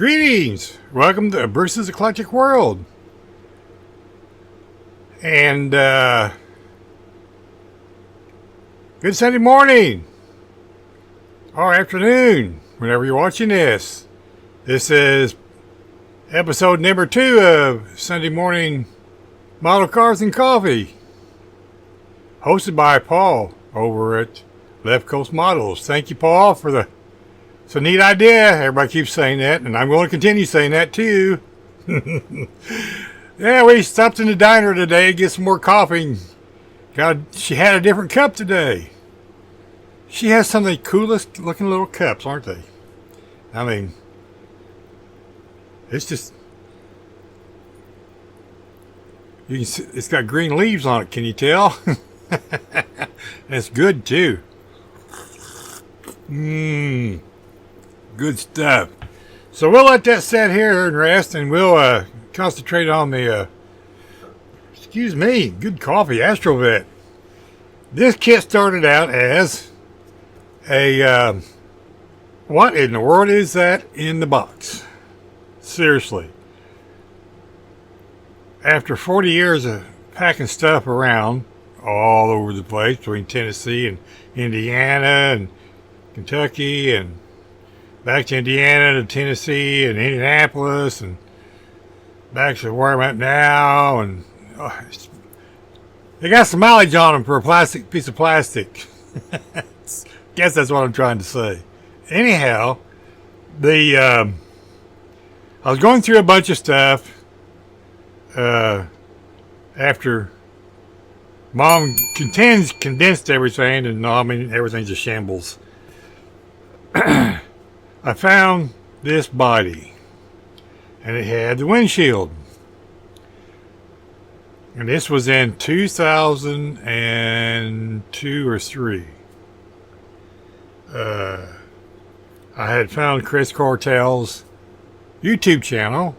Greetings! Welcome to Bruce's Eclectic World. And, good Sunday morning! Or afternoon, whenever you're watching this. This is episode number 2 of Sunday Morning Model Cars and Coffee. Hosted by Paul over at Left Coast Models. Thank you, Paul, for the... It's a neat idea. Everybody keeps saying that, and I'm going to continue saying that too. Yeah, we stopped in the diner today to get some more coffee. God, she had a different cup today. She has some of the coolest looking little cups, aren't they? I mean, it's just... You can see, it's got green leaves on it, can you tell? It's good too. Good stuff. So we'll let that sit here and rest, and we'll concentrate on the excuse me, good coffee, Astrovet. This kit started out as a what in the world is that in the box? Seriously. After 40 years of packing stuff around all over the place between Tennessee and Indiana and Kentucky and back to Indiana to Tennessee and Indianapolis and back to where I'm at now, and they got some mileage on them for a piece of plastic. Guess that's what I'm trying to say. Anyhow, I was going through a bunch of stuff after Mom condensed everything, and I mean everything's a shambles. I found this body, and it had the windshield, and this was in 2002 or 3. I had found Chris Cortel's YouTube channel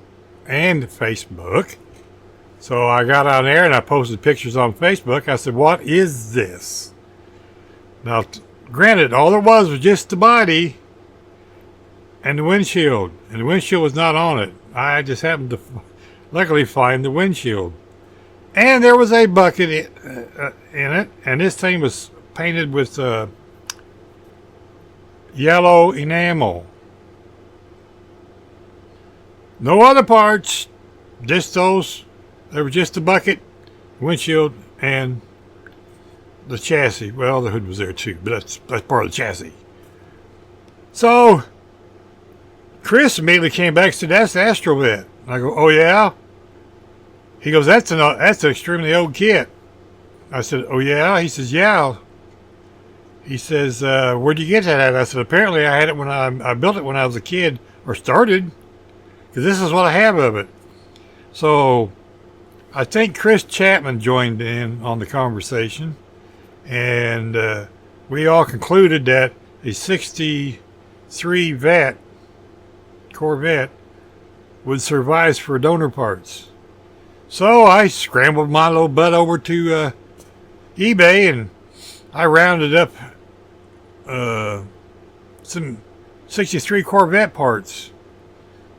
and Facebook, so I got on there and I posted pictures on Facebook. I said, what is this? Now, granted, all there was just the body and the windshield, and the windshield was not on it. I just happened to luckily find the windshield, and there was a bucket in it, and this thing was painted with yellow enamel. No other parts, just those. There was just the bucket, windshield, and the chassis. Well, the hood was there too, but that's part of the chassis. So Chris immediately came back and said, that's Astrovet. I go, oh yeah? He goes, that's an extremely old kit. I said, oh yeah? He says, yeah. He says, where'd you get that at? I said, apparently I had it when I built it when I was a kid, or started, because this is what I have of it. So I think Chris Chapman joined in on the conversation, and we all concluded that a 63 vat Corvette would suffice for donor parts. So I scrambled my little butt over to eBay, and I rounded up some 63 Corvette parts.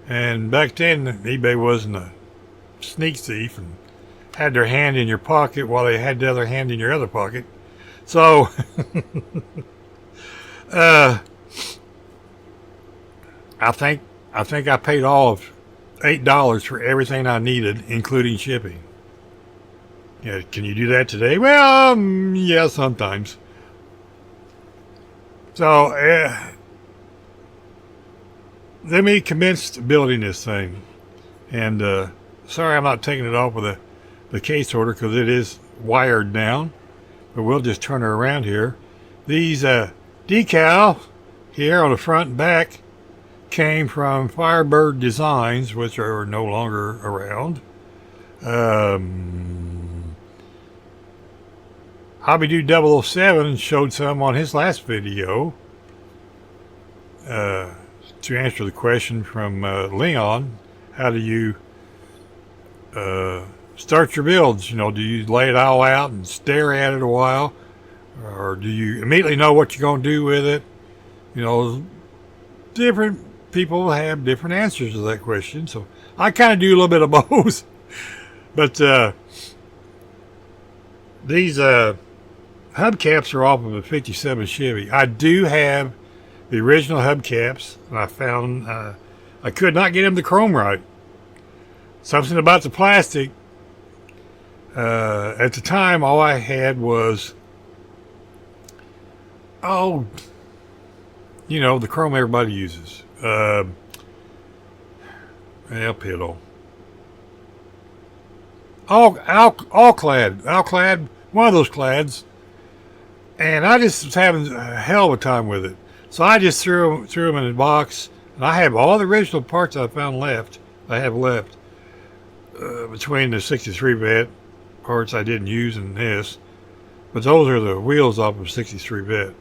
And back then eBay wasn't a sneak thief and had their hand in your pocket while they had the other hand in your other pocket. So I think I paid all of $8 for everything I needed, including shipping. Yeah, can you do that today? Well, yeah, sometimes. So, let me commence building this thing. And sorry I'm not taking it off with the case holder, because it is wired down. But we'll just turn her around here. These decal here on the front and back came from Firebird Designs, which are no longer around. Hobby 007 showed some on his last video to answer the question from Leon. How do you start your builds? You know, do you lay it all out and stare at it a while, or do you immediately know what you're going to do with it? You know, different people have different answers to that question. So I kind of do a little bit of both. But these hubcaps are off of a 57 Chevy. I do have the original hubcaps, and I found I could not get them to chrome right. Something about the plastic. At the time, all I had was, the chrome everybody uses. L-pedal. Alclad, one of those clads. And I just was having a hell of a time with it. So I just threw them in a box. And I have all the original parts I found left. Between the 63-bit parts I didn't use and this. But those are the wheels off of 63-bit.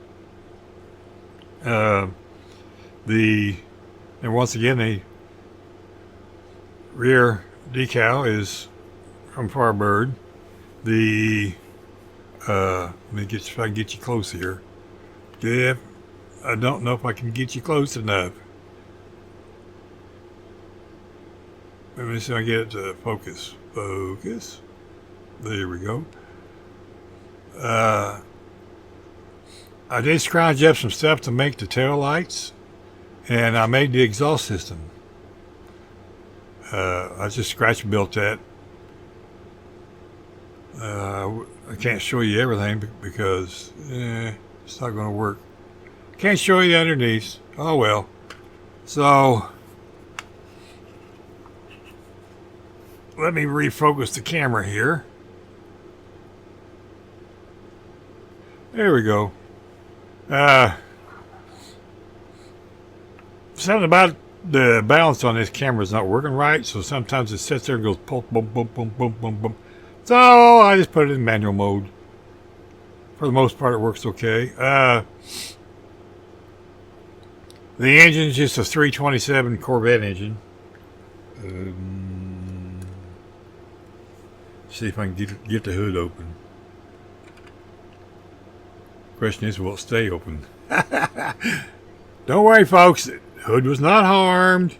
And once again, the rear decal is from Farbird. Let me get if I can get you close here. Yeah, I don't know if I can get you close enough. Let me see if I get it to focus. Focus. There we go. I did scrounge up some stuff to make the tail lights, and I made the exhaust system. I just scratch built that. I can't show you everything because it's not going to work. Can't show you the underneath. Oh well. So let me refocus the camera here. There we go. Something about the balance on this camera is not working right, so sometimes it sits there and goes boom, boom, boom, boom, boom, boom, boom. So I just put it in manual mode. For the most part, it works okay. The engine's just a 327 Corvette engine. See if I can get the hood open. Question is, will it stay open? Don't worry, folks. The hood was not harmed.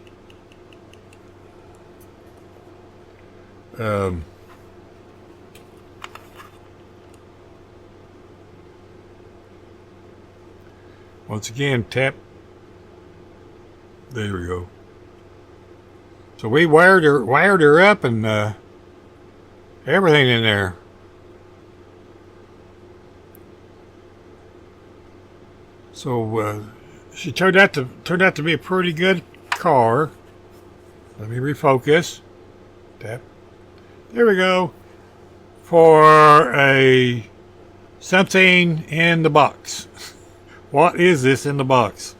Once again, tap. There we go. So we wired her up and everything in there. So she turned out to be a pretty good car. Let me refocus. Tap. There we go. For a something in the box. What is this in the box?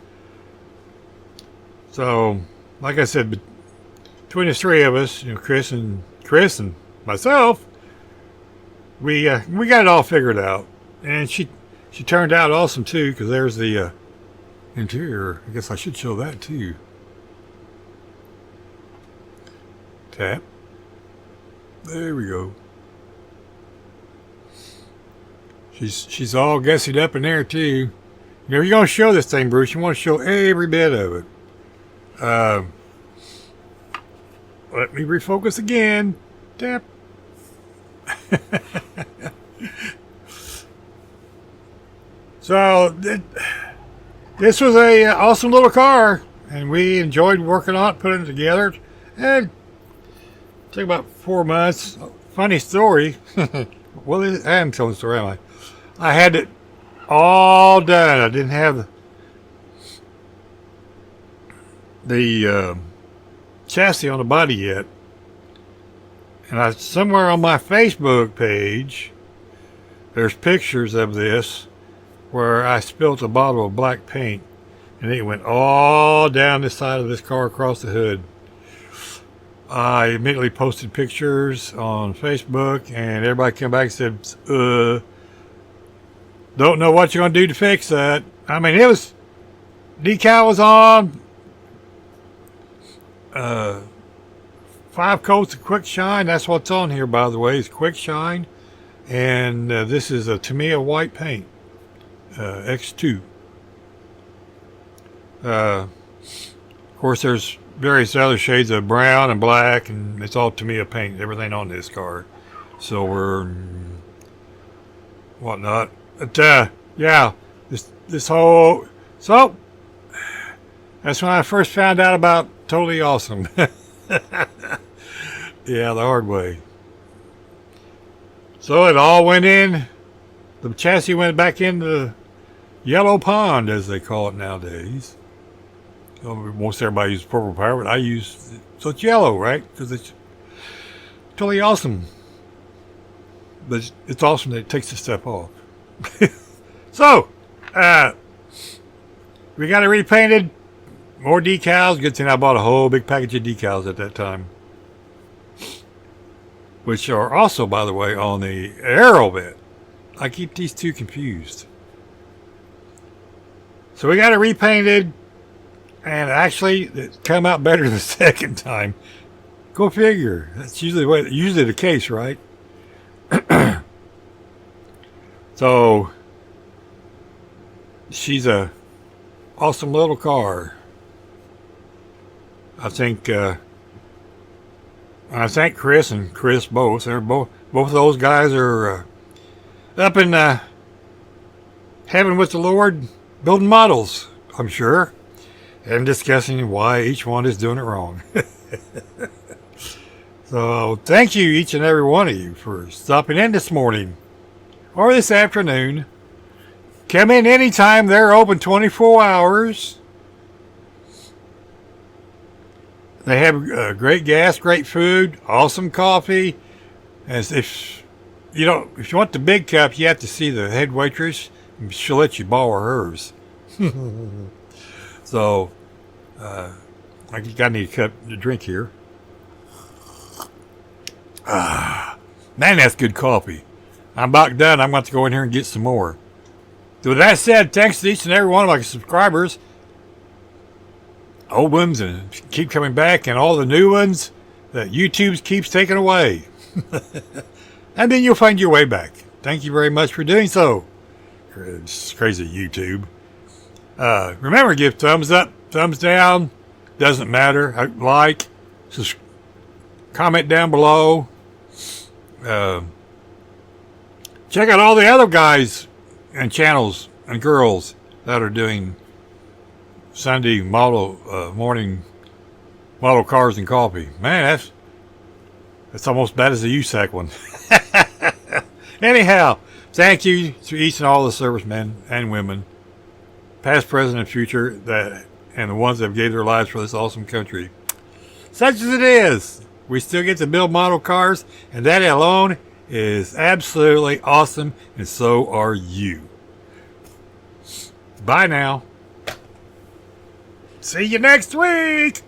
So, like I said, between the three of us, Chris and myself, we got it all figured out, and she turned out awesome too. Because there's the interior. I guess I should show that too. Tap. There we go. She's all gussied up in there too. You're gonna show this thing, Bruce. You want to show every bit of it. Let me refocus again. Tap. So this was a awesome little car, and we enjoyed working on it, putting it together. And it took about 4 months. Funny story. Well, I haven't told the story, am I? I had it all done. I didn't have the chassis on the body yet. And somewhere on my Facebook page, there's pictures of this where I spilt a bottle of black paint, and it went all down the side of this car across the hood. I immediately posted pictures on Facebook, and everybody came back and said, don't know what you're going to do to fix that. I mean, decal was on, 5 coats of quick shine. That's what's on here, by the way, is quick shine. And this is a Tamiya white paint, X2. Of course, there's various other shades of brown and black, and it's all Tamiya paint, everything on this car. Silver and whatnot. But, yeah, this whole... So, that's when I first found out about Totally Awesome. Yeah, the hard way. So it all went in. The chassis went back in the yellow pond, as they call it nowadays. Most everybody uses purple power, but I use... So it's yellow, right? Because it's totally awesome. But it's awesome that it takes the step off. So, we got it repainted. More decals. Good thing I bought a whole big package of decals at that time. Which are also, by the way, on the aero bit. I keep these two confused. So we got it repainted. And actually, it came out better the second time. Go figure. That's usually the case, right? So, she's a awesome little car. I think Chris and Chris both. They're both of those guys are up in heaven with the Lord, building models, I'm sure, and discussing why each one is doing it wrong. So, thank you, each and every one of you, for stopping in this morning or this afternoon. Come in anytime. They're open 24 hours. They have great gas, great food, awesome coffee. As if you want the big cup, you have to see the head waitress. She'll let you borrow hers. So, I need a cup to drink here. Man, that's good coffee. I'm about done. I'm going to go in here and get some more. So with that said, thanks to each and every one of my subscribers. Old ones and keep coming back, and all the new ones that YouTube keeps taking away. And then you'll find your way back. Thank you very much for doing so. It's crazy, YouTube. Remember, give thumbs up, thumbs down. Doesn't matter. Like, comment down below. Check out all the other guys and channels and girls that are doing Sunday morning model cars and coffee. Man, that's almost bad as the USAC one. Anyhow, thank you to each and all the servicemen and women, past, present, and future, and the ones that gave their lives for this awesome country. Such as it is, we still get to build model cars, and that alone is absolutely awesome, and so are you. Bye now. See you next week.